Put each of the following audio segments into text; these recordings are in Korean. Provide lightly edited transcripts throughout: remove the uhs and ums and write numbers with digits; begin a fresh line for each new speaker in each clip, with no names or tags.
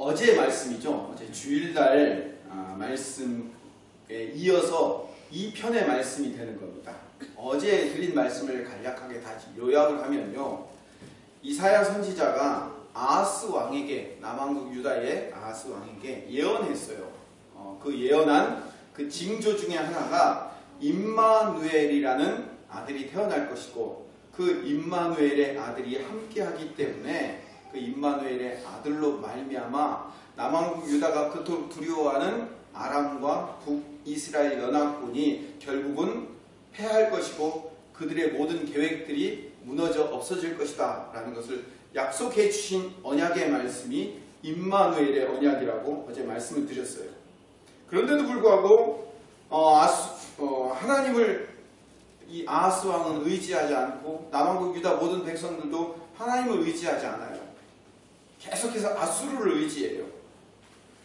어제 말씀이죠. 어제 주일날 말씀에 이어서 2편의 말씀이 되는 겁니다. 어제 드린 말씀을 간략하게 다시 요약을 하면요. 이사야 선지자가 아하스 왕에게, 남왕국 유다의 아하스 왕에게 예언했어요. 그 예언한 그 징조 중에 하나가 임마누엘이라는 아들이 태어날 것이고, 그 임마누엘의 아들이 함께하기 때문에 그 임마누엘의 아들로 말미암아 남왕국 유다가 그토록 두려워하는 아람과 북이스라엘 연합군이 결국은 패할 것이고 그들의 모든 계획들이 무너져 없어질 것이다 라는 것을 약속해 주신 언약의 말씀이 임마누엘의 언약이라고 어제 말씀을 드렸어요. 그런데도 불구하고 하나님을 이 아하스 왕은 의지하지 않고 남왕국 유다 모든 백성들도 하나님을 의지하지 않아요. 계속해서 아수르를 의지해요.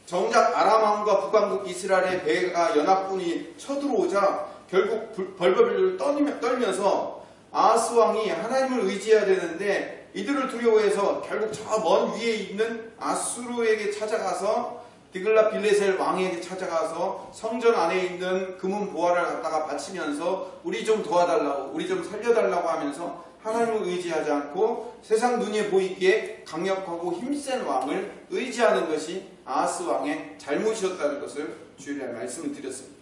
정작 아람 왕과 북왕국 이스라엘의 배가 연합군이 쳐들어오자 결국 벌벌 떨면서 아하스 왕이 하나님을 의지해야 되는데 이들을 두려워해서 결국 저 먼 위에 있는 아수르에게 찾아가서 디글랏빌레셀 왕에게 찾아가서 성전 안에 있는 금은 보화를 갖다가 바치면서 우리 좀 도와달라고, 우리 좀 살려달라고 하면서 하나님을 의지하지 않고 세상 눈에 보이기에 강력하고 힘센 왕을 의지하는 것이 아하스 왕의 잘못이었다는 것을 주일날 말씀을 드렸습니다.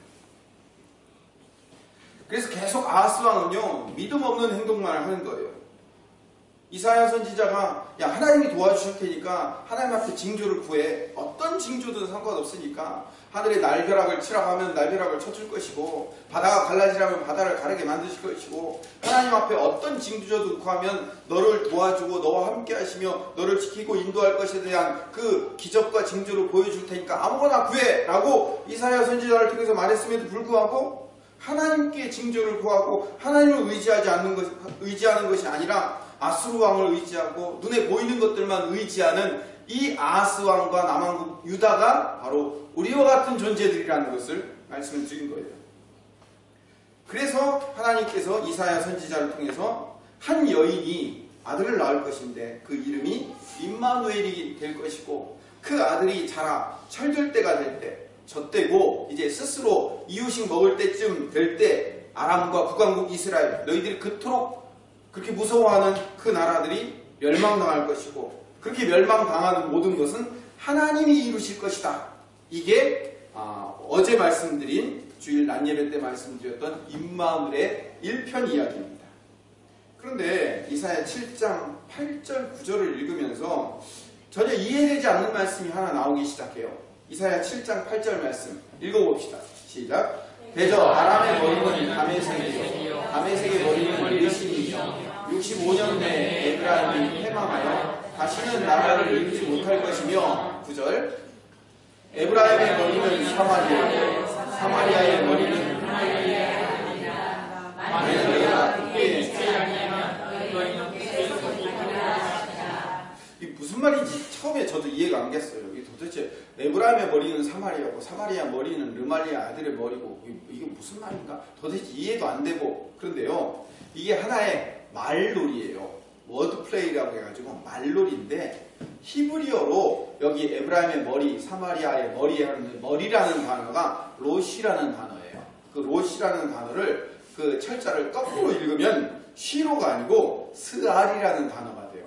그래서 계속 아하스 왕은요, 믿음 없는 행동만 하는 거예요. 이사야 선지자가 야, 하나님이 도와주실 테니까 하나님 앞에 징조를 구해. 어떤 징조든 상관없으니까 하늘에 날벼락을 치라고 하면 날벼락을 쳐줄 것이고, 바다가 갈라지라면 바다를 가르게 만드실 것이고, 하나님 앞에 어떤 징조도 구하면 너를 도와주고 너와 함께 하시며 너를 지키고 인도할 것에 대한 그 기적과 징조를 보여줄 테니까 아무거나 구해 라고 이사야 선지자를 통해서 말했음에도 불구하고 하나님께 징조를 구하고 하나님을 의지하는 것이 아니라 아수르 왕을 의지하고 눈에 보이는 것들만 의지하는 이 아하스 왕과 남왕국 유다가 바로 우리와 같은 존재들이라는 것을 말씀을 드린 거예요. 그래서 하나님께서 이사야 선지자를 통해서 한 여인이 아들을 낳을 것인데 그 이름이 임마누엘이 될 것이고, 그 아들이 자라 철들 때가 될 때, 젖되고 이제 스스로 이유식 먹을 때쯤 될 때 아람과 북왕국 이스라엘, 너희들이 그토록 그렇게 무서워하는 그 나라들이 멸망당할 것이고, 그렇게 멸망당하는 모든 것은 하나님이 이루실 것이다. 이게 어제 말씀드린 주일 낮예배 때 말씀드렸던 임마누엘의 1편 이야기입니다. 그런데 이사야 7장 8절 9절을 읽으면서 전혀 이해되지 않는 말씀이 하나 나오기 시작해요. 이사야 7장 8절 말씀 읽어봅시다. 시작. 대저 아람의 머리는 다메섹이요, 다메섹의 머리는 르신이요, 65년 내에 에브라임이 패망하여 다시는 나라를 이루지 못할 것이며, 9절. 에브라임의 머리는 사마리아요, 사마리아의 머리는 만일 내가 그때 이게 무슨 말인지 처음에 저도 이해가 안 갔어요. 이게 도대체 에브라임의 머리는 사마리아고 사마리아 머리는 르말리아 아들의 머리고 이게 무슨 말인가? 도대체 이해도 안 되고. 그런데요, 이게 하나의 말놀이에요. 워드플레이라고 해가지고 말놀이인데, 히브리어로 여기 에브라임의 머리, 사마리아의 머리라는 단어가 로시라는 단어예요. 그 로시라는 단어를 그 철자를 거꾸로 읽으면 쉬로가 아니고 스알이라는 단어가 돼요.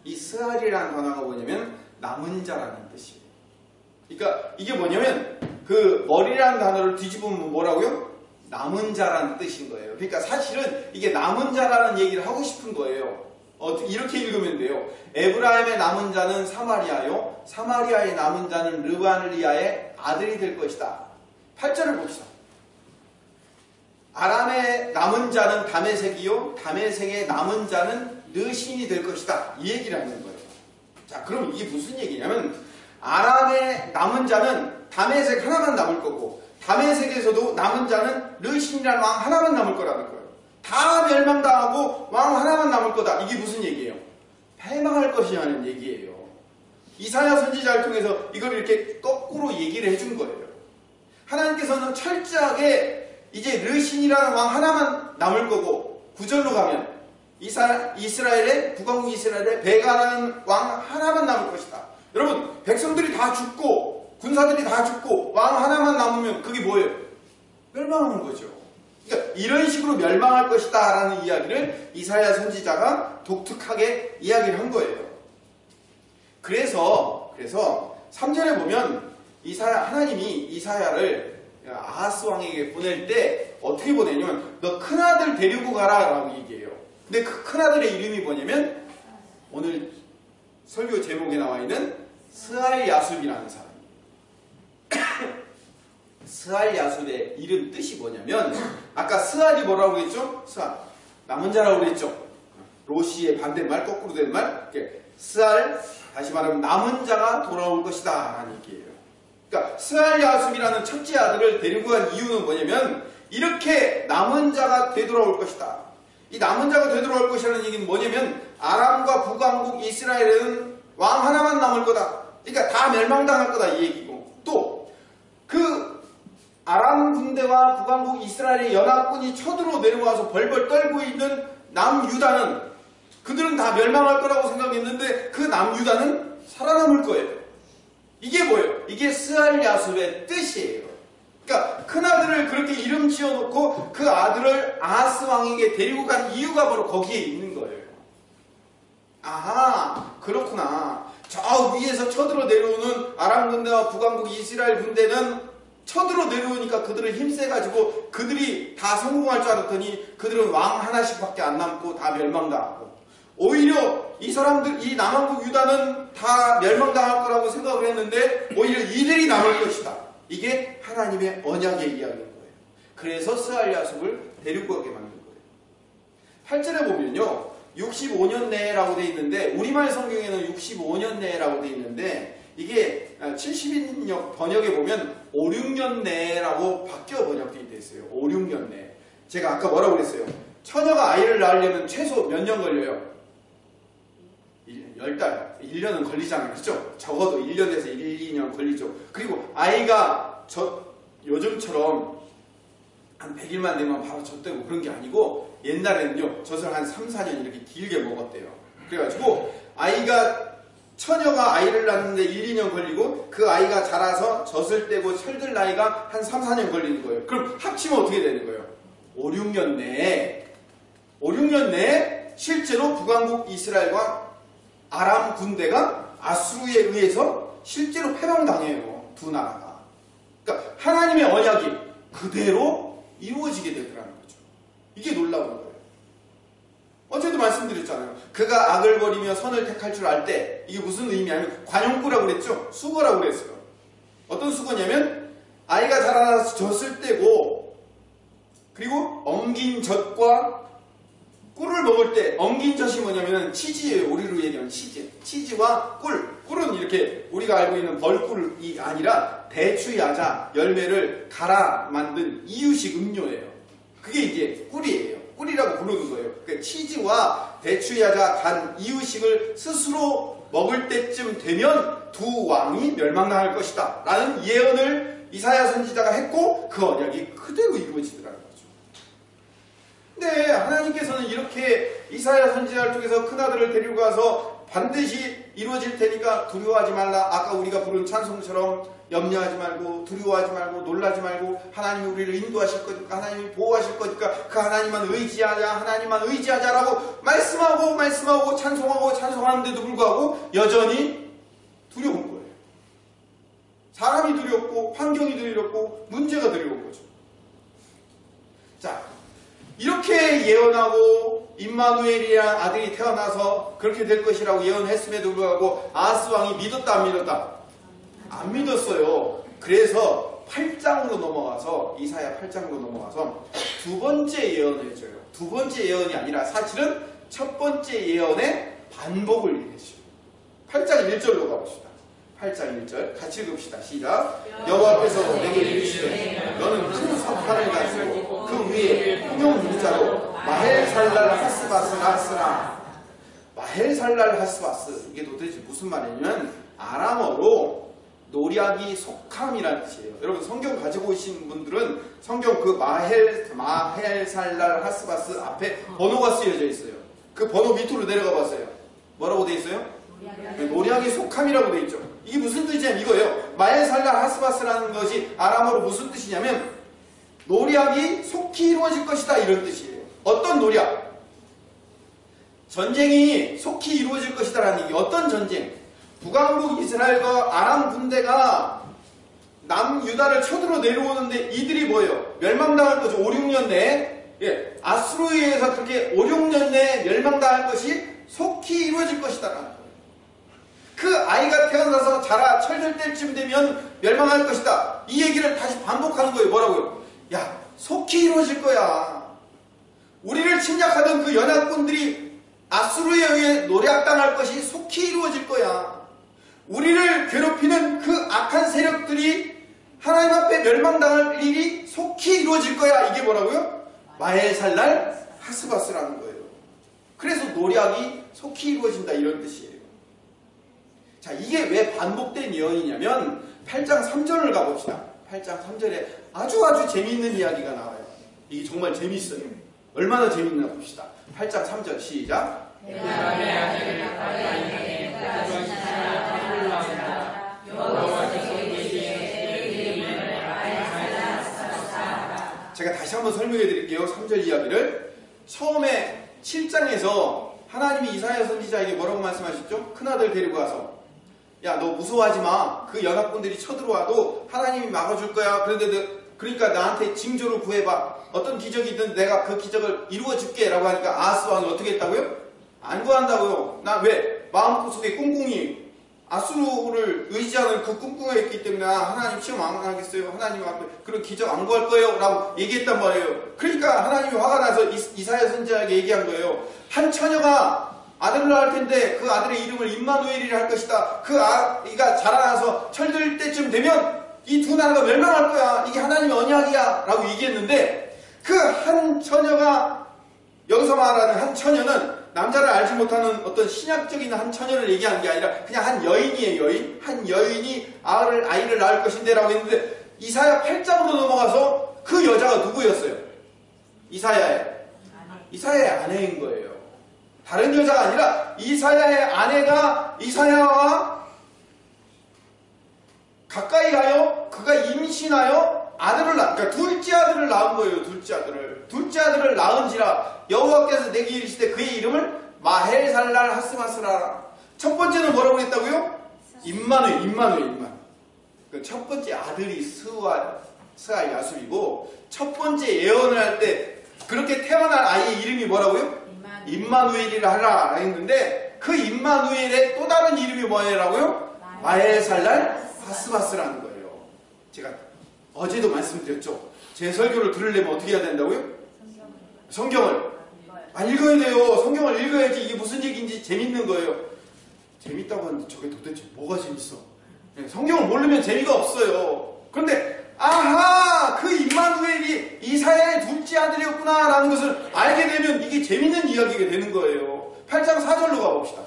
이 스알이라는 단어가 뭐냐면 남은 자라는 뜻이에요. 그러니까 이게 뭐냐면 그 머리라는 단어를 뒤집으면 뭐라고요? 남은 자라는 뜻인 거예요. 그러니까 사실은 이게 남은 자라는 얘기를 하고 싶은 거예요. 이렇게 읽으면 돼요. 에브라임의 남은 자는 사마리아요, 사마리아의 남은 자는 르발리아의 아들이 될 것이다. 8절을 봅시다. 아람의 남은 자는 다메섹이요, 다메섹의 남은 자는 르신이 될 것이다. 이 얘기를 하는 거예요. 자, 그럼 이게 무슨 얘기냐면 아람의 남은 자는 다메섹 하나만 남을 거고, 다메섹에서도 남은 자는 르신이라는 왕 하나만 남을 거라는 거예요. 다 멸망당하고 왕 하나만 남을 거다. 이게 무슨 얘기예요? 패망할 것이라는 얘기예요. 이사야 선지자를 통해서 이걸 이렇게 거꾸로 얘기를 해준 거예요. 하나님께서는 철저하게 이제 르신이라는 왕 하나만 남을 거고, 9절로 가면 이스라엘의 북왕국 이스라엘의 베가라는 왕 하나만 남을 것이다. 여러분, 백성들이 다 죽고 군사들이 다 죽고 왕 하나만 남으면 그게 뭐예요? 멸망하는 거죠. 그러니까 이런 식으로 멸망할 것이다 라는 이야기를 이사야 선지자가 독특하게 이야기를 한 거예요. 그래서 3절에 보면 하나님이 이사야를 아하스 왕에게 보낼 때 어떻게 보내냐면 너 큰아들 데리고 가라 라고 얘기해요. 근데 그 큰아들의 이름이 뭐냐면 오늘 설교 제목에 나와 있는 스알야숲이라는 사람이에요. 스알야숲의 이름 뜻이 뭐냐면 아까 스알이 뭐라고 했죠? 스알 남은 자라고 그랬죠? 로시의 반대말 거꾸로 된 말 스알 다시 말하면 남은 자가 돌아올 것이다 라는 얘기예요. 그러니까 스알야숲이라는 첫째 아들을 데리고 간 이유는 뭐냐면 이렇게 남은 자가 되돌아올 것이다. 이 남은 자가 되돌아올 것이라는 얘기는 뭐냐면 아람과 북왕국 이스라엘에는 왕 하나만 남을 거다. 그러니까 다 멸망당할 거다 이 얘기고 또 그 아람 군대와 북왕국 이스라엘의 연합군이 쳐들어 내려와서 벌벌 떨고 있는 남유다는 그들은 다 멸망할 거라고 생각했는데 그 남유다는 살아남을 거예요. 이게 뭐예요? 이게 스알야숲의 뜻이에요. 그러니까 큰아들을 그렇게 이름 지어놓고 그 아들을 아하스 왕에게 데리고 간 이유가 바로 거기에 있는 거예요. 아하, 그렇구나. 저 위에서 쳐들어 내려오는 아람 군대와 북왕국 이스라엘 군대는 쳐들어 내려오니까 그들을 힘세가지고 그들이 다 성공할 줄 알았더니 그들은 왕 하나씩밖에 안 남고 다 멸망당하고 오히려 이 사람들, 이 남왕국 유다는 다 멸망당할 거라고 생각을 했는데 오히려 이들이 남을 것이다. 이게 하나님의 언약의 이야기인 거예요. 그래서 스알야숲을 데리고 가게 만든 거예요. 8절에 보면요. 65년 내라고 되어 있는데 우리말 성경에는 65년 내라고 되어 있는데 이게 70인역 번역에 보면 5, 6년 내라고 바뀌어 번역되어 있어요. 5, 6년 내. 제가 아까 뭐라고 그랬어요? 처녀가 아이를 낳으려면 최소 몇 년 걸려요? 10달, 1년은 걸리잖아요. 그렇죠? 적어도 1년에서 1, 2년 걸리죠. 그리고 아이가 요즘처럼 한 100일만 되면 바로 젖되고 그런 게 아니고 옛날에는요. 젖을 한 3, 4년 이렇게 길게 먹었대요. 그래가지고 처녀가 아이를 낳는데 1, 2년 걸리고 그 아이가 자라서 젖을 떼고 철들 나이가 한 3, 4년 걸리는 거예요. 그럼 합치면 어떻게 되는 거예요? 5, 6년 내에 실제로 북왕국 이스라엘과 아람 군대가 아수르에 의해서 실제로 패망당해요. 두 나라가. 그러니까 하나님의 언약이 그대로 이루어지게 되더라는 거죠. 이게 놀라운 거예요. 어제도 말씀드렸잖아요. 그가 악을 버리며 선을 택할 줄 알 때 이게 무슨 의미냐면 관용구라고 그랬죠. 수거라고 그랬어요. 어떤 수거냐면 아이가 자라나서 젖을 떼고 그리고 엉긴 젖과 꿀을 먹을 때 엉긴 젖이 뭐냐면 치즈예요. 우리로 얘기하면 치즈와 꿀은 이렇게 우리가 알고 있는 벌꿀이 아니라 대추 야자 열매를 갈아 만든 이유식 음료예요. 그게 이제 꿀이에요. 꿀이라고 부르는 거예요. 그러니까 치즈와 대추 야자 간 이유식을 스스로 먹을 때쯤 되면 두 왕이 멸망당할 것이다 라는 예언을 이사야 선지자가 했고 그 언약이 그대로 이루어지더라고요. 근데 하나님께서는 이렇게 이사야 선지자를 통해서 큰아들을 데리고 가서 반드시 이루어질 테니까 두려워하지 말라. 아까 우리가 부른 찬송처럼 염려하지 말고 두려워하지 말고 놀라지 말고 하나님이 우리를 인도하실 거니까 하나님이 보호하실 거니까 그 하나님만 의지하자라고 말씀하고 찬송하는데도 불구하고 여전히 두려운 거예요. 사람이 두렵고 환경이 두렵고 문제가 두려운 거죠. 자, 이렇게 예언하고 임마누엘이라는 아들이 태어나서 그렇게 될 것이라고 예언했음에도 불구하고 아하스 왕이 믿었다 안 믿었다? 안 믿었어요. 그래서 8장으로 넘어가서 이사야 8장으로 넘어가서 두 번째 예언을 해줘요. 두 번째 예언이 아니라 사실은 첫 번째 예언의 반복을 얘기했죠. 8장 1절로 가봅시다. 8장 1절 같이 읽읍시다. 시작. 여호와 앞에서 내게 이르시되 너는 큰 석판을 가지고 그 위에 홍용 문자로 마헬살랄 하스바스라 쓰라. 마헬살랄 하스바스 이게 도대체 무슨 말이냐면 아람어로 노략이 속함이라는 뜻이에요. 여러분 성경 가지고 오신 분들은 성경 그 마헬살랄 하스바스 앞에 번호가 쓰여져 있어요. 그 번호 밑으로 내려가 봤어요. 뭐라고 돼 있어요? 노략이 속함이라고 돼 있죠. 이게 무슨 뜻이냐면 이거예요. 마엘살랄 하스바스라는 것이 아람어로 무슨 뜻이냐면 노략이 속히 이루어질 것이다 이런 뜻이에요. 어떤 노략? 전쟁이 속히 이루어질 것이다라는 얘기. 어떤 전쟁? 북왕국 이스라엘과 아람 군대가 남유다를 쳐들어 내려오는데 이들이 뭐예요? 멸망당할 거죠. 5, 6년 내에. 예, 아수르에 의해서 그렇게 5, 6년 내에 멸망당할 것이 속히 이루어질 것이다라는 거예요. 그 아이가 태어나서 자라 철들 때쯤 되면 멸망할 것이다. 이 얘기를 다시 반복하는 거예요. 뭐라고요? 야, 속히 이루어질 거야. 우리를 침략하던 그 연합군들이 아수르에 의해 노략당할 것이 속히 이루어질 거야. 우리를 괴롭히는 그 악한 세력들이 하나님 앞에 멸망당할 일이 속히 이루어질 거야. 이게 뭐라고요? 마엘살랄 하스바스라는 거예요. 그래서 노략이 속히 이루어진다 이런 뜻이에요. 자, 이게 왜 반복된 예언이냐면 8장 3절을 가봅시다. 8장 3절에 아주 재미있는 이야기가 나와요. 이게 정말 재미있어요. 얼마나 재미있나 봅시다. 8장 3절 시작. 제가 다시 한번 설명해 드릴게요. 3절 이야기를. 처음에 7장에서 하나님이 이사야 선지자에게 뭐라고 말씀하셨죠? 큰아들 데리고 와서 야, 너 무서워하지 마. 그 연합군들이 쳐들어와도 하나님이 막아줄 거야. 그러니까 나한테 징조를 구해봐. 어떤 기적이든 내가 그 기적을 이루어줄게 라고 하니까 아하스 왕이 어떻게 했다고요? 안 구한다고요. 나 왜? 마음속에 꿍꿍이 아수르를 의지하는 그 꿍꿍이 있기 때문에 하나님 시험 안 하겠어요. 하나님 앞에 그런 기적 안 구할 거예요 라고 얘기했단 말이에요. 그러니까 하나님이 화가 나서 이사야 선지자에게 얘기한 거예요. 한 처녀가 아들을 낳을 텐데 그 아들의 이름을 임마누엘이라 할 것이다. 그 아이가 자라나서 철들 때쯤 되면 이 두 나라가 멸망할 거야. 이게 하나님의 언약이야 라고 얘기했는데 그 한 처녀가 여기서 말하는 한 처녀는 남자를 알지 못하는 어떤 신약적인 한 처녀를 얘기하는 게 아니라 그냥 한 여인이에요. 여인. 한 여인이 아이를 낳을 것인데 라고 했는데 이사야 8장으로 넘어가서 그 여자가 누구였어요? 이사야의 아내인 거예요. 다른 여자가 아니라 이사야의 아내가 이사야와 가까이 가요. 그가 임신하여 그러니까 둘째 아들을 낳은 거예요. 둘째 아들을 낳은지라 여호와께서 내게 이르시되 그의 이름을 마헬살랄 하스바스라. 첫 번째는 뭐라고 했다고요? 임마누엘. 그 첫 번째 아들이 스아 야술이고 첫 번째 예언을 할 때 그렇게 태어날 아이의 이름이 뭐라고요? 임마누엘이라 하라 했는데 그 임마누엘의 또 다른 이름이 뭐라고요? 마헬살랄 하스바스라는 거예요. 제가 어제도 말씀드렸죠. 제 설교를 들으려면 어떻게 해야 된다고요? 성경을 읽어야 돼요. 성경을 읽어야지 이게 무슨 얘기인지 재밌는 거예요. 재밌다고 하는데 저게 도대체 뭐가 재밌어? 성경을 모르면 재미가 없어요. 그런데 아하! 그 임마누엘이 이사야의 둘째 아들이었구나 라는 것을 알게 되면 이게 재밌는 이야기가 되는 거예요. 8장 4절로 가봅시다.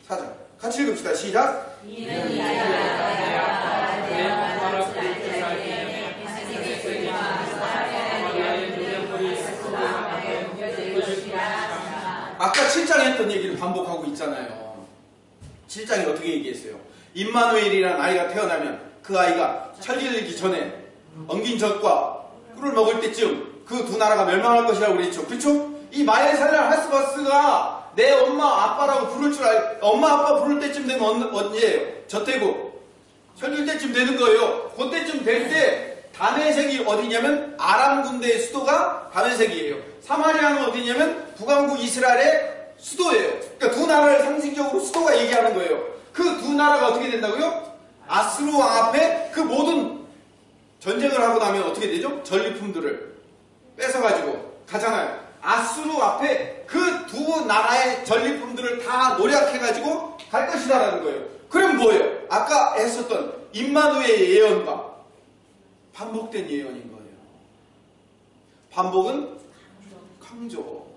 4절 같이 읽읍시다. 시작. 아까 7장에 했던 얘기를 반복하고 있잖아요. 7장에 어떻게 얘기했어요? 임마누엘이라는 아이가 태어나면 그 아이가 철기르기 전에 엉긴 젖과 꿀을 먹을 때쯤 그 두 나라가 멸망할 것이라고 그랬죠. 그렇죠? 이 마엘살랄 하스바스가 내 엄마 아빠라고 부를 줄 엄마 아빠 부를 때쯤 되면 언제예요? 저때고 철길 때쯤 되는 거예요. 그때쯤 될 때 다메섹이 어디냐면 아람 군대의 수도가 다메섹이에요. 사마리아는 어디냐면 북왕국 이스라엘의 수도예요. 그러니까 두 나라를 상징적으로 수도가 얘기하는 거예요. 그 두 나라가 어떻게 된다고요? 아수르 왕 앞에 그 모든 전쟁을 하고 나면 어떻게 되죠? 전리품들을 뺏어가지고 가잖아요. 아수르 앞에 그 두 나라의 전리품들을 다 노략해가지고 갈 것이다라는 거예요. 그럼 뭐예요? 아까 했었던 임마누엘의 예언과 반복된 예언인 거예요. 반복은 강조.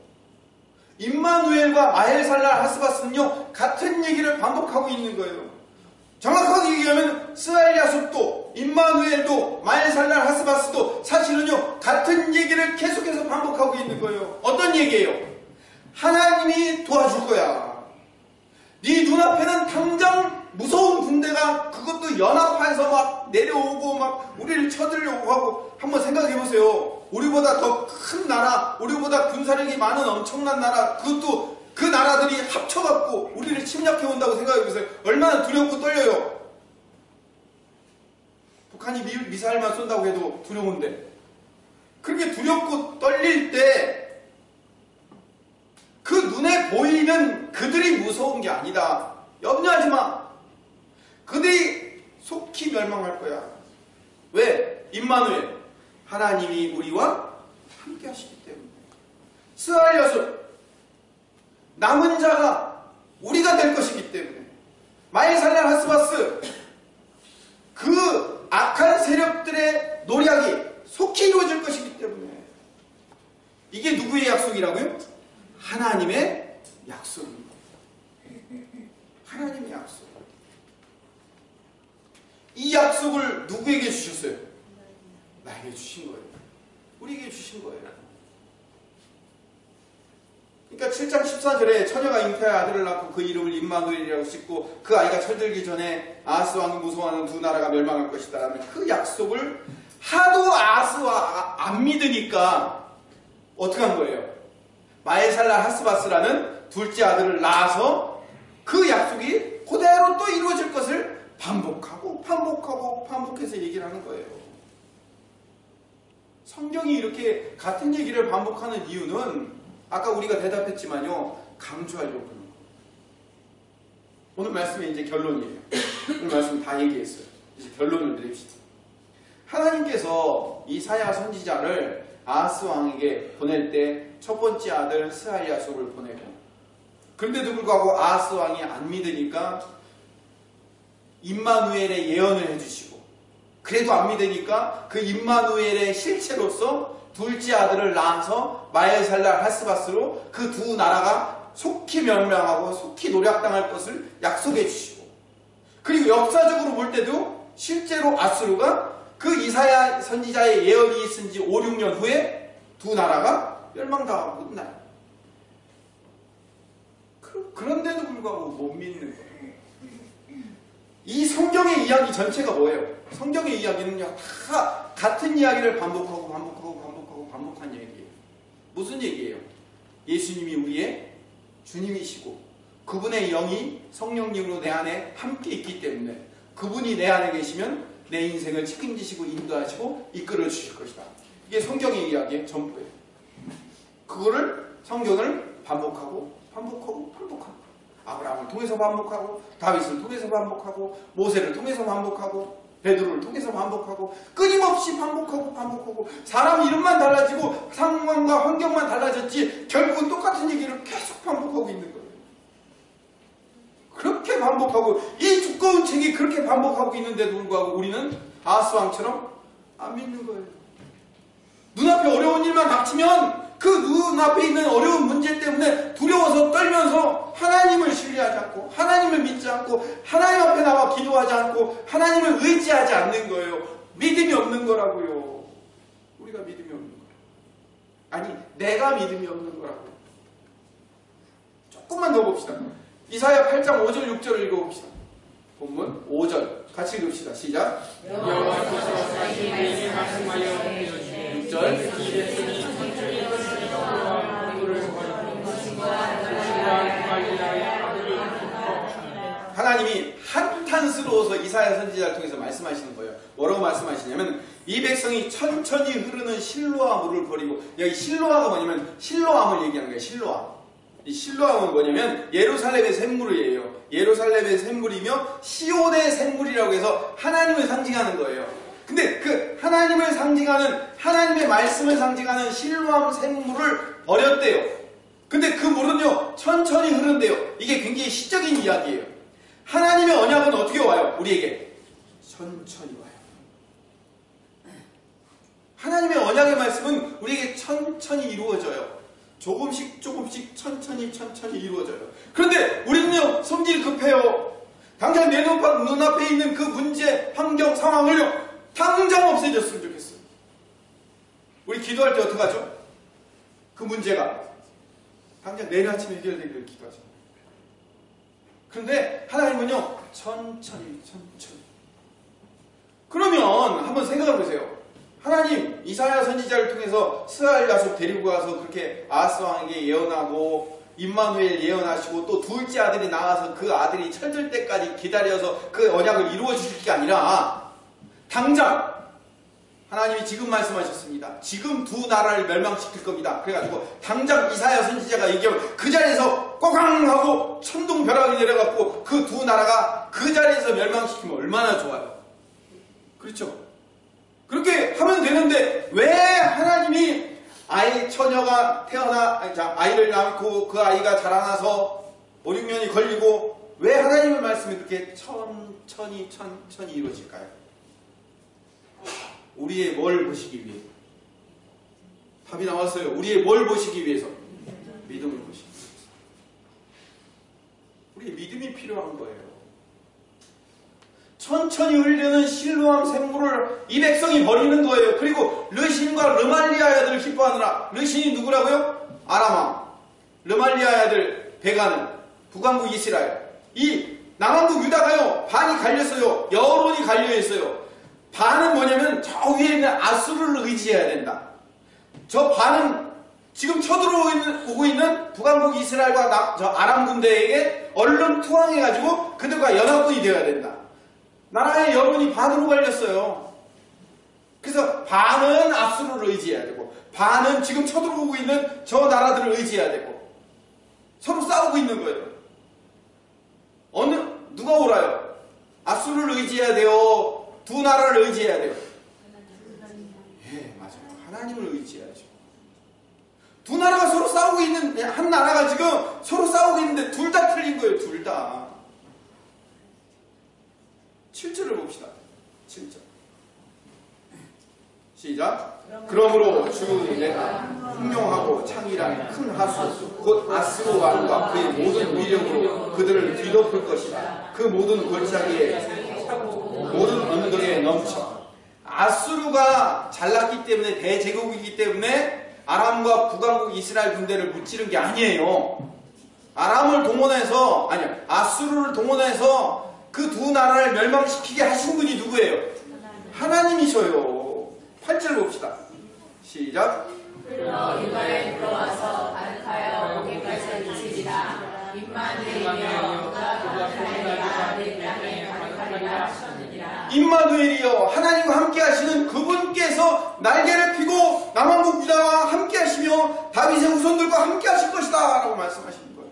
임마누엘과 마헬살랄 하스바스는요 같은 얘기를 반복하고 있는 거예요. 정확하게 얘기하면 스알 야숲도 임마누엘도 마헬살랄 하스바스도 사실은요 같은 얘기를 계속해서 반복하고 있는 거예요. 어떤 얘기예요? 하나님이 도와줄 거야. 네 눈앞에는 당장 무서운 군대가 그것 지금 연합해서 막 내려오고 막 우리를 쳐들려고 하고 한번 생각해 보세요. 우리보다 더 큰 나라, 우리보다 군사력이 많은 엄청난 나라, 그것도 그 나라들이 합쳐갖고 우리를 침략해 온다고 생각해 보세요. 얼마나 두렵고 떨려요. 북한이 미사일만 쏜다고 해도 두려운데, 그렇게 두렵고 떨릴 때 그 눈에 보이는 그들이 무서운 게 아니다. 염려하지 마. 그들이 속히 멸망할 거야. 왜? 임마누엘, 하나님이 우리와 함께 하시기 때문에. 스알야수, 남은 자가 우리가 될 것이기 때문에. 마엘살랄 하스바스, 그 악한 세력들의 노략이 속히 이루어질 것이기 때문에. 이게 누구의 약속이라고요? 하나님의 약속입니다. 하나님의 약속. 이 약속을 누구에게 주셨어요? 나에게 주신 거예요. 우리에게 주신 거예요. 그러니까 7장 14절에 처녀가 잉태하여 아들을 낳고 그 이름을 임마누엘이라고 짓고 그 아이가 철들기 전에 아하스 왕이 무서워하는 두 나라가 멸망할 것이다 라는 그 약속을 하도 아하스와 안 믿으니까 어떻게 한 거예요? 마엘살랄 하스바스라는 둘째 아들을 낳아서 그 약속이 그대로 또 이루어질 것을 반복해서 얘기를 하는 거예요. 성경이 이렇게 같은 얘기를 반복하는 이유는 아까 우리가 대답했지만요, 강조하려고 하는 거예요. 오늘 말씀의 이제 결론이에요. 오늘 말씀 다 얘기했어요. 이제 결론을 드립시다. 하나님께서 이사야 선지자를 아하스 왕에게 보낼 때 첫 번째 아들 스알야수를 보내고, 그런데도 불구하고 아하스 왕이 안 믿으니까 임마누엘의 예언을 해주시고, 그래도 안 믿으니까 그 임마누엘의 실체로서 둘째 아들을 낳아서 마엘살랄 하스바스로 그 두 나라가 속히 멸망하고 속히 노략당할 것을 약속해 주시고, 그리고 역사적으로 볼 때도 실제로 아수르가 그 이사야 선지자의 예언이 있은 지 5, 6년 후에 두 나라가 멸망당하고 끝나요. 그런데도 불구하고 못 믿는 거예요. 이 성경의 이야기 전체가 뭐예요? 성경의 이야기는요, 다 같은 이야기를 반복한 얘기예요. 무슨 얘기예요? 예수님이 우리의 주님이시고 그분의 영이 성령님으로 내 안에 함께 있기 때문에 그분이 내 안에 계시면 내 인생을 책임지시고 인도하시고 이끌어 주실 것이다. 이게 성경의 이야기의 전부예요. 그거를 성경을 반복하고 아브라함을 통해서 반복하고, 다윗을 통해서 반복하고, 모세를 통해서 반복하고, 베드로를 통해서 반복하고, 끊임없이 반복하고, 사람 이름만 달라지고 상황과 환경만 달라졌지 결국은 똑같은 얘기를 계속 반복하고 있는 거예요. 그렇게 반복하고, 이 두꺼운 책이 그렇게 반복하고 있는데도 불구하고 우리는 아하스 왕처럼 안 믿는 거예요. 눈앞에 어려운 일만 닥치면 그 눈앞에 있는 어려운 문제 때문에 두려워서 떨면서 하나님을 신뢰하지 않고, 하나님을 믿지 않고, 하나님 앞에 나와 기도하지 않고, 하나님을 의지하지 않는 거예요. 믿음이 없는 거라고요. 우리가 믿음이 없는 거예요. 아니, 내가 믿음이 없는 거라고요. 조금만 더 봅시다. 이사야 8장 5절 6절을 읽어봅시다. 본문 5절 같이 읽읍시다. 시작.
여호와께서 자기에게 말씀하여
6절. 하나님이 한탄스러워서 이사야 선지자를 통해서 말씀하시는 거예요. 뭐라고 말씀하시냐면, 이 백성이 천천히 흐르는 실로아 물을 버리고, 여기 실로아가 뭐냐면 실로암을 얘기하는 거예요. 실로암. 이 실로암은 뭐냐면 예루살렘의 샘물이에요. 예루살렘의 샘물이며 시온의 샘물이라고 해서 하나님을 상징하는 거예요. 근데 그 하나님을 상징하는, 하나님의 말씀을 상징하는 실로암 샘물을 버렸대요. 근데 그 물은요 천천히 흐른대요. 이게 굉장히 시적인 이야기예요. 하나님의 언약은 어떻게 와요? 우리에게 천천히 와요. 하나님의 언약의 말씀은 우리에게 천천히 이루어져요. 조금씩 천천히 이루어져요. 그런데 우리는요 성질이 급해요. 당장 내 눈앞에 있는 그 문제, 환경, 상황을요 당장 없애졌으면 좋겠어요. 우리 기도할 때 어떻게 하죠? 그 문제가 당장 내일 아침에 해결되기를 기도하죠. 그런데 하나님은요 천천히 그러면 한번 생각해 보세요. 하나님 이사야 선지자를 통해서 스알 야속 데리고 가서 그렇게 아하스 왕에게 예언하고 임마누엘 예언하시고 또 둘째 아들이 나와서 그 아들이 철들 때까지 기다려서 그 언약을 이루어 주실 게 아니라 당장 하나님이 지금 말씀하셨습니다. 지금 두 나라를 멸망시킬 겁니다. 그래가지고 당장 이사야 선지자가 얘기하면 그 자리에서 꼬강 하고 천둥벼락이 내려갖고 그 두 나라가 그 자리에서 멸망시키면 얼마나 좋아요. 그렇죠? 그렇게 하면 되는데 왜 하나님이 처녀가 아이를 낳고 그 아이가 자라나서 5, 6년이 걸리고 왜 하나님의 말씀이 그렇게 천천히 이루어질까요? 우리의 뭘 보시기 위해? 답이 나왔어요. 우리의 뭘 보시기 위해서? 믿음을 보시기 위해서. 우리의 믿음이 필요한 거예요. 천천히 흘리는 실로암 샘물을 이 백성이 버리는 거예요. 그리고 르신과 르말리아의 아들 기뻐하느라. 르신이 누구라고요? 아람왕. 르말리아의 아들 베가는 북왕국 이스라엘. 이 남왕국 유다가요 반이 갈렸어요. 여론이 갈려있어요. 반은 뭐냐면 저 위에 있는 아수르를 의지해야 된다. 저 반은 지금 쳐들어오고 있는 북왕국 이스라엘과 저 아람 군대에게 얼른 투항해가지고 그들과 연합군이 되어야 된다. 나라의 여론이 반으로 갈렸어요. 그래서 반은 아수르를 의지해야 되고 반은 지금 쳐들어오고 있는 저 나라들을 의지해야 되고 서로 싸우고 있는 거예요. 누가 옳아요? 아수르를 의지해야 돼요? 두 나라를 의지해야 돼요? 예, 맞아요. 하나님을 의지해야죠. 두 나라가 서로 싸우고 있는, 한 나라가 지금 서로 싸우고 있는데 둘 다 틀린 거예요. 둘 다. 7절을 봅시다. 7절. 시작. 그러므로 주 내가 흉룡하고 창이란 큰 하수 곧 아스로 왕과 그의 모든 위력으로 그들을 뒤덮을 것이다. 그 모든 골짜기에 모든 언덕에 넘쳐. 아수르가 잘났기 때문에 대제국이기 때문에 아람과 북왕국 이스라엘 군대를 무찌른 게 아니에요. 아수르를 동원해서 그 두 나라를 멸망시키게 하신 분이 누구예요? 하나님이셔요. 8절 봅시다. 시작.
그러 유다에 들어와서 가득하여 거기까지 미치리라. 임마누엘이여 그가 가득하리라. 내 땅에 가득하리라 하셨느니라.
임마누엘이여 하나님과 함께 하시는 그분께서 날개를 펴고 남왕국 유다와 함께 하시며 다윗의 후손들과 함께 하실 것이다 라고 말씀하시는 거예요.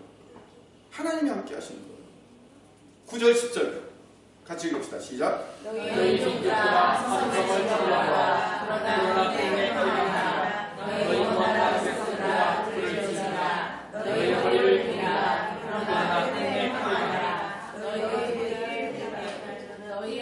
하나님이 함께 하시는 거예요. 9절 10절 같이 읽읍시다. 시작.
너희 종들아 성성을 들어라. 그러나 그대의 하나라. 너희 원하라 백성들아 들을지어다. 너희 허리를 펴라. 그러나 그대의 하나라. 너희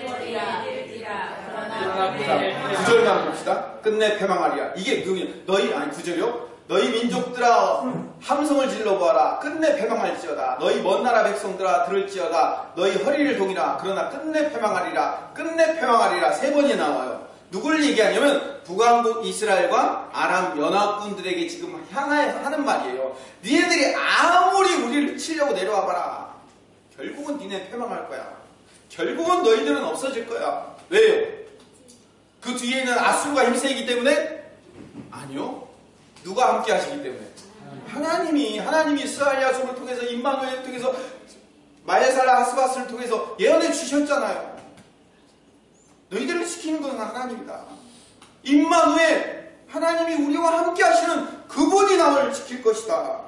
허리야 펴라. 그러나 그대의 하나라.
9절만 봅시다. 끝내 패망하리라. 이게 누구냐? 9절이요? 너희 민족들아 함성을 질러보아라. 끝내 패망할지어다. 너희 먼 나라 백성들아 들을지어다. 너희 허리를 동이라. 그러나 끝내 패망하리라. 끝내 패망하리라. 3번이 나와요. 누굴 얘기하냐면 북왕국 이스라엘과 아람 연합군들에게 지금 하는 말이에요. 니네들이 아무리 우리를 치려고 내려와봐라. 결국은 니네 패망할 거야. 결국은 너희들은 없어질 거야. 왜요? 그 뒤에 있는 아수르가 힘세기 때문에? 아니요. 누가 함께 하시기 때문에? 하나님이 스알 야속을 통해서 임마누엘을 통해서 마에살라 하스바스를 통해서 예언해 주셨잖아요. 너희들을 지키는 것은 하나님이다. 임마누엘 하나님이 우리와 함께 하시는 그분이 나를 지킬 것이다.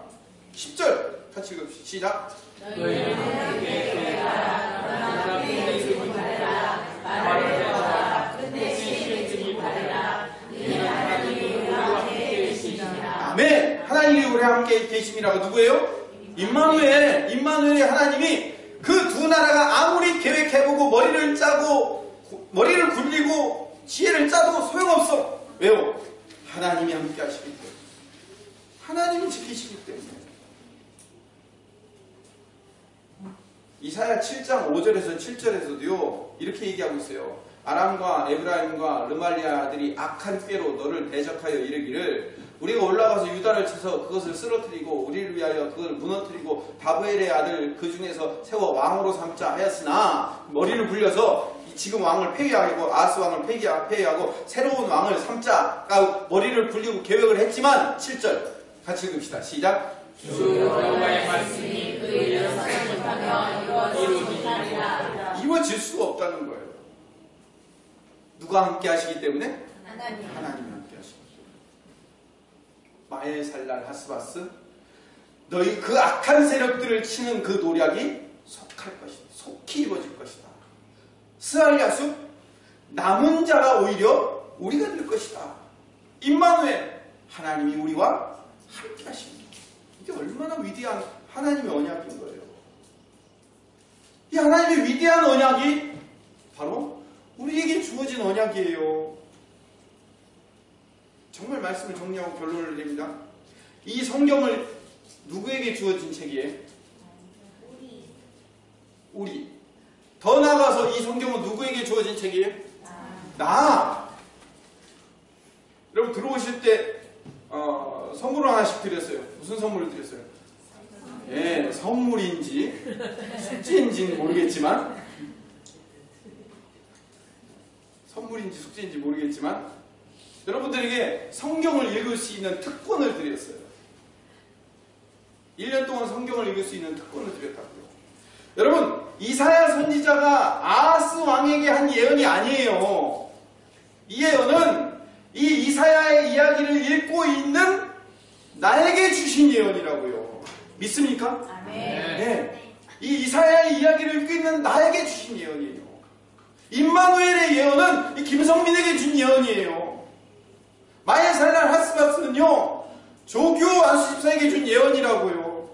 10절 같이 읽읍시다. 시작.
너희는 함께 계획하라. 그러나 그대의 뜻을 바라라. 말을 해라. 끝내 시를 뜻을 바라라. 이는 하나님이 우리와 함께 계시니라.
아멘. 하나님이 우리와 함께 계심이라고 누구예요? 임마누엘의 하나님이 그 두 나라가 아무리 계획해보고 머리를 굴리고 지혜를 짜도 소용없어. 왜요? 하나님이 함께 하시기 때문에. 하나님이 지키시기 때문에. 이사야 7장 5절에서 7절에서도요 이렇게 얘기하고 있어요. 아람과 에브라임과 르말리아 아들이 악한 꾀로 너를 대적하여 이르기를 우리가 올라가서 유다를 쳐서 그것을 쓰러뜨리고 우리를 위하여 그걸 무너뜨리고 다브엘의 아들 그 중에서 세워 왕으로 삼자 하였으나 머리를 굴려서 지금 왕을 폐위하고 아하스 왕을 폐위하고 새로운 왕을 삼자가 머리를 굴리고 계획을 했지만 7절 같이 읽읍시다. 시작.
주 여호와의 말씀이
그 일을 성취하며 이루어지리라.
이루어질 수가 없다는 거예요. 누가 함께 하시기 때문에?
하나님이
함께 하시기 때문에. 마엘살랄 하스바스, 너희 그 악한 세력들을 치는 그 노략이 속할 것이다. 속히 이루어질 것이다. 스알야숲, 남은 자가 오히려 우리가 될 것이다. 임마누엘, 하나님이 우리와 함께 하십니다. 이게 얼마나 위대한 하나님의 언약인 거예요. 이 하나님의 위대한 언약이 바로 우리에게 주어진 언약이에요. 정말 말씀을 정리하고 결론을 내립니다. 이 성경을 누구에게 주어진 책이에요? 우리. 더 나아가서 이 성경은 누구에게 주어진 책이에요? 나. 여러분 들어오실 때 선물을 하나씩 드렸어요. 무슨 선물을 드렸어요? 예, 선물인지 숙제인지는 모르겠지만 여러분들에게 성경을 읽을 수 있는 특권을 드렸어요. 1년 동안 성경을 읽을 수 있는 특권을 드렸다고요. 여러분, 이사야 선지자가 아하스 왕에게 한 예언이 아니에요. 이 예언은 이 이사야의 이야기를 읽고 있는 나에게 주신 예언이라고요. 믿습니까? 네. 이 이사야의 이야기를 읽고 있는 나에게 주신 예언이에요. 임마누엘의 예언은 이 김성민에게 준 예언이에요. 마엘살랄 하스바스는요, 조규 안수 집사에게 준 예언이라고요.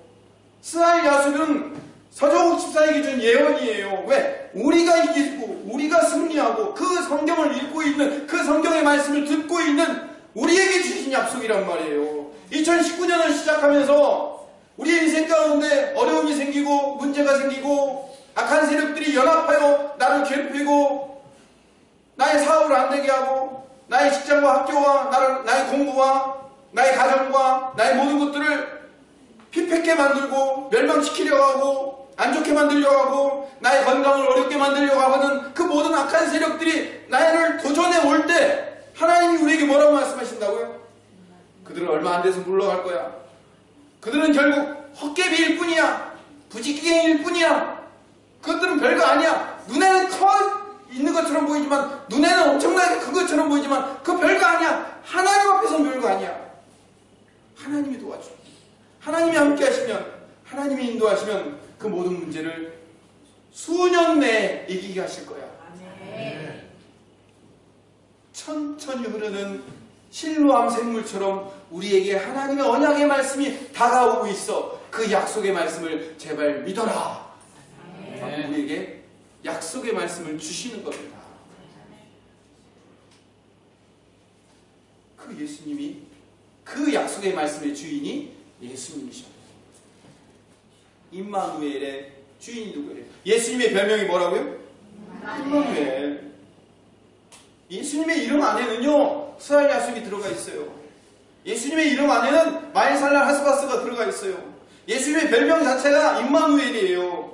스알 야술은 서정욱 집사에게 준 예언이에요. 왜? 우리가 이기고 우리가 승리하고 그 성경을 읽고 있는, 그 성경의 말씀을 듣고 있는 우리에게 주신 약속이란 말이에요. 2019년을 시작하면서 우리의 인생 가운데 어려움이 생기고 문제가 생기고 악한 세력들이 연합하여 나를 괴롭히고 나의 사업을 안 되게 하고 나의 직장과 학교와 나의 공부와 나의 가정과 나의 모든 것들을 피폐게 만들고 멸망시키려고 하고 안 좋게 만들려고 하고 나의 건강을 어렵게 만들려고 하는 그 모든 악한 세력들이 나를 도전해 올 때 하나님이 우리에게 뭐라고 말씀하신다고요? 그들은 얼마 안 돼서 물러갈 거야. 그들은 결국 헛개비일 뿐이야. 부지기갱일 뿐이야. 그것들은 별거 아니야. 눈에는 커 있는 것처럼 보이지만, 눈에는 엄청나게 큰 것처럼 보이지만 그 별거 아니야. 하나님 앞에서는 별거 아니야. 하나님이 도와줘. 하나님이 함께 하시면, 하나님이 인도하시면 그 모든 문제를 수년 내에 이기게 하실 거야. 천천히 흐르는 실로암 샘물처럼 우리에게 하나님의 언약의 말씀이 다가오고 있어. 그 약속의 말씀을 제발 믿어라. 우리에게 약속의 말씀을 주시는 겁니다. 그 예수님이, 그 약속의 말씀의 주인이 예수님이셔요. 임마누엘의 주인이 누구예요? 예수님의 별명이 뭐라고요? 임마누엘. 예수님의 이름 안에는요, 스알 야숲이 들어가 있어요. 예수님의 이름 안에는 마엘살랄 하스바스가 들어가 있어요. 예수님의 별명 자체가 임마누엘이에요.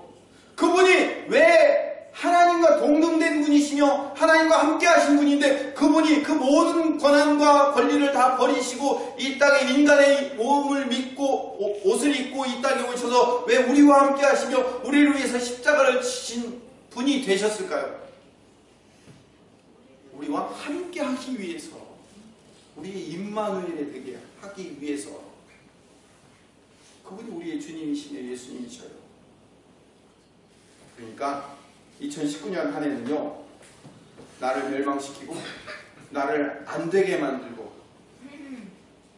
그분이 왜 하나님과 동등된 분이시며 하나님과 함께 하신 분인데, 그분이 그 모든 권한과 권리를 다 버리시고 이 땅에 인간의 몸을 믿고 옷을 입고 이 땅에 오셔서 왜 우리와 함께 하시며 우리를 위해서 십자가를 지신 분이 되셨을까요? 우리와 함께 하기 위해서, 우리의 임마누엘이 되게 하기 위해서. 그분이 우리의 주님이시며 예수님이셔요. 그러니까 2019년 한 해는요, 나를 멸망시키고 나를 안 되게 만들고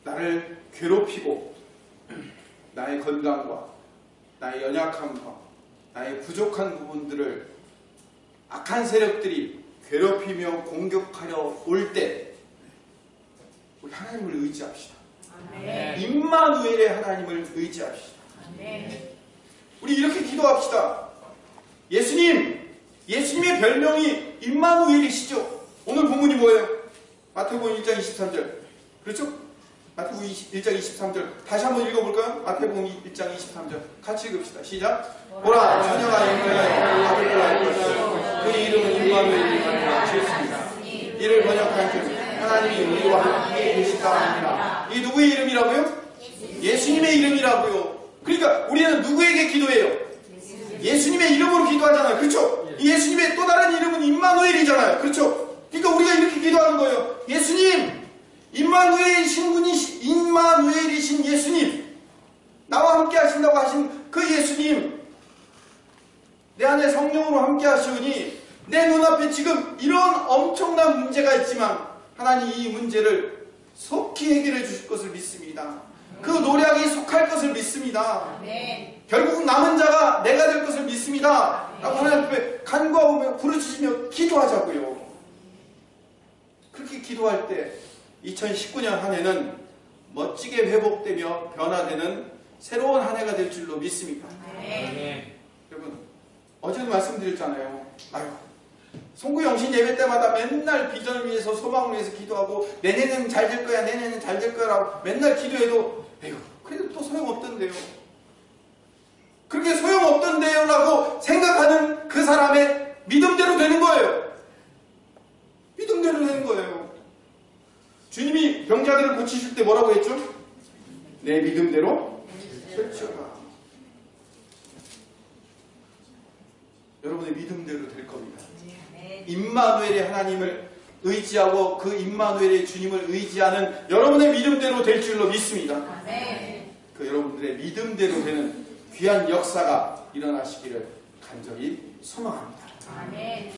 나를 괴롭히고 나의 건강과 나의 연약함과 나의 부족한 부분들을 악한 세력들이 괴롭히며 공격하려 올 때 우리 하나님을 의지합시다. 임마누엘의 하나님을 의지합시다. 우리 이렇게 기도합시다. 예수님의 별명이 임마누엘이시죠. 오늘 본문이 뭐예요? 마태복음 1장 23절. 그렇죠? 마태복음 1장 23절. 다시 한번 읽어볼까요? 마태복음 1장 23절. 같이 읽읍시다. 시작. 보라, 처녀가 임자가 아들을 낳을 것이요 그 이름은 임마누엘 이를 번역한 즉 하나님이 우리와 함께 계시다 하니라. 이 누구의 이름이라고요? 예수님의 이름이라고요. 그러니까 우리는 누구에게 기도해요? 예수님의 이름으로 기도하잖아요. 그렇죠? 이 예수님의 또 다른 이름은 임마누엘이잖아요. 그렇죠? 그러니까 우리가 이렇게 기도하는 거예요. 예수님, 임마누엘이신 예수님, 나와 함께 하신다고 하신 그 예수님, 내 안에 성령으로 함께 하시오니 내 눈앞에 지금 이런 엄청난 문제가 있지만 하나님 이 문제를 속히 해결해 주실 것을 믿습니다. 그 노력이 속할 것을 믿습니다. 결국 남은 자가 내가 될 것을 믿습니다. 라고 하나님 앞에 간구하며 부르짖으며 기도하자고요. 그렇게 기도할 때 2019년 한 해는 멋지게 회복되며 변화되는 새로운 한 해가 될 줄로 믿습니다. 여러분, 어제도 말씀드렸잖아요. 아유, 송구영신 예배 때마다 맨날 비전을 위해서, 소망을 위해서 기도하고 내년에는 잘 될 거야, 내년에는 잘 될 거야 라고 맨날 기도해도 에휴, 그래도 또 소용없던데요. 그렇게 소용없던데요 라고 생각하는 그 사람의 믿음대로 되는 거예요. 믿음대로 되는 거예요. 주님이 병자들을 고치실 때 뭐라고 했죠? 내 믿음대로 될지어다. 여러분의 믿음대로 될 겁니다. 임마누엘의 하나님을 의지하고 그 임마누엘의 주님을 의지하는 여러분의 믿음대로 될 줄로 믿습니다. 그 여러분들의 믿음대로 되는 귀한 역사가 일어나시기를 간절히 소망합니다.